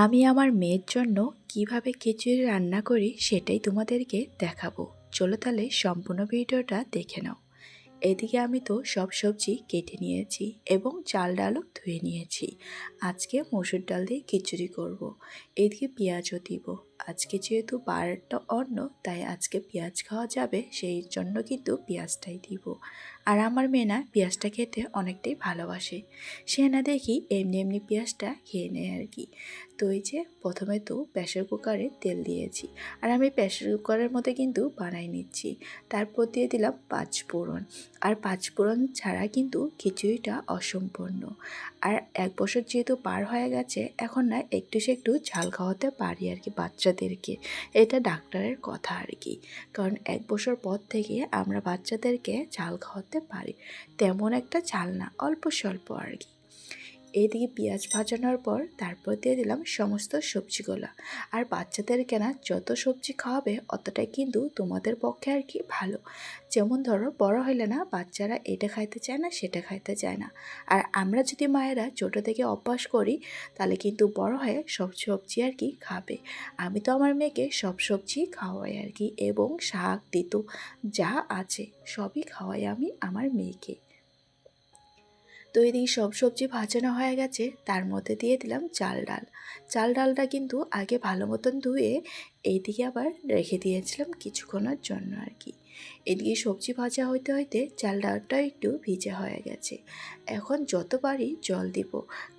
আমি আমার মেয়ের জন্য কিভাবে খিচুড়ি রান্না করি সেটাই তোমাদেরকে দেখাবো। চলো তাহলে সম্পূর্ণ ভিডিওটা দেখে নাও। এদিকে আমি তো সব সবজি কেটে নিয়েছি এবং চাল ডালও ধুয়ে নিয়েছি। আজকে মসুর ডাল দিয়ে খিচুড়ি করব। এদিকে পেঁয়াজও দিব। আজকে যেহেতু বারটা অন্য, তাই আজকে পেঁয়াজ খাওয়া যাবে, সেই জন্য কিন্তু পেঁয়াজটাই দিব। আর আমার মেয়ে না পেঁয়াজটা খেতে অনেকটাই ভালোবাসে, সে না দেখি এমনি এমনি পেঁয়াজটা খেয়ে নেয় আর কি। তো এই যে প্রথমে তো প্রেসার কুকারে তেল দিয়েছি, আর আমি প্রেসার কুকারের মধ্যে কিন্তু বানাই নিচ্ছি। তারপর দিয়ে দিলাম 5 ফোড়ন। আর 5 ফোড়ন ছাড়া কিন্তু খিচুড়িটা অসম্পূর্ণ। আর 1 বছর যেহেতু পার হয়ে গেছে, এখন না একটু সে একটু ঝাল খাওয়াতে পারি আর কি বাচ্চাদেরকে। এটা ডাক্তারের কথা আর কি, কারণ 1 বছর পর থেকে আমরা বাচ্চাদেরকে ঝাল খাওয়াতে পারি। তেমন একটা ঝাল না, অল্প স্বল্প আর কি। এইদিকে পেঁয়াজ ভাজানোর পর তারপর দিয়ে দিলাম সমস্ত সবজিগুলো। আর বাচ্চাদেরকে না যত সবজি খাওয়াবে অতটাই কিন্তু তোমাদের পক্ষে আর কি ভালো। যেমন ধরো বড় হলে না বাচ্চারা এটা খাইতে চায় না, সেটা খাইতে চায় না। আর আমরা যদি মায়েরা ছোটো থেকে অভ্যাস করি, তাহলে কিন্তু বড় হয়ে সব সবজি আর কি খাবে। আমি তো আমার মেয়েকে সব সবজি খাওয়াই আর কি, এবং শাক তিতো যা আছে সবই খাওয়াই আমি আমার মেয়েকে। তো এদিকে সব সবজি ভাজানো হয়ে গেছে, তার মধ্যে দিয়ে দিলাম চাল ডাল। চাল ডালটা কিন্তু আগে ভালো মতন ধুয়ে এইদিকে আবার রেখে দিয়েছিলাম কিছুক্ষণের জন্য আর কি। এদিকে সবজি ভাজা হইতে হইতে চাল ডালটা একটু ভিজে হয়ে গেছে। এখন যত পারি জল দিব,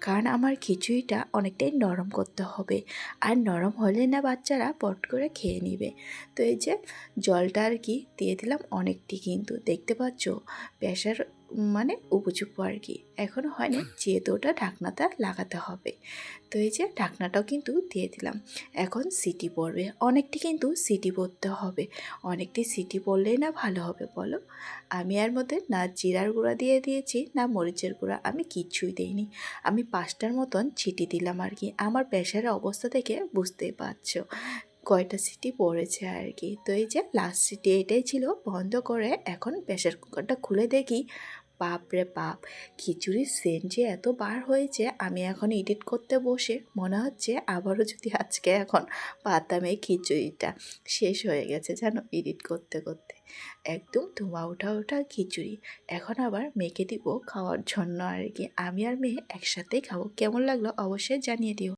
কারণ আমার খিচুড়িটা অনেকটাই নরম করতে হবে। আর নরম হলে না বাচ্চারা পট করে খেয়ে নেবে। তো এই যে জলটা আর কি দিয়ে দিলাম অনেকটি, কিন্তু দেখতে পাচ্ছ প্রেশার উপযুক্ত আর কি এখনও হয়নি, যেহেতু ওটা ঢাকনাটা লাগাতে হবে। তো এই যে ঢাকনাটাও কিন্তু দিয়ে দিলাম। এখন সিটি পড়বে, অনেকটি কিন্তু সিটি পড়তে হবে। অনেকটি সিটি পড়লেই না ভালো হবে বলো। আমি এর মধ্যে না জিরার গুঁড়া দিয়ে দিয়েছি, না মরিচের গুঁড়া, আমি কিচ্ছুই দিইনি। আমি 5টার মতন সিটি দিলাম আর কি। আমার প্রেশারের অবস্থা থেকে বুঝতেই পারছো কয়টা সিটি পড়েছে আর কি। তো এই যে লাস্ট সিটি এটাই ছিল। বন্ধ করে এখন প্রেশার কুকারটা খুলে দেখি, বাপ রে বাপ, খিচুড়ির সেন্ট যে এত বার হয়েছে, আমি এখন এডিট করতে বসে মনে হচ্ছে আবারও যদি আজকে এখন পাতাম এই খিচুড়িটা শেষ হয়ে গেছে জানো, এডিট করতে করতে। একদম ধোঁয়া ওঠা ওঠা খিচুড়ি। এখন আবার মেখে দিব খাওয়ার জন্য আর কি। আমি আর মেয়ে একসাথেই খাবো। কেমন লাগলো অবশ্যই জানিয়ে দিও।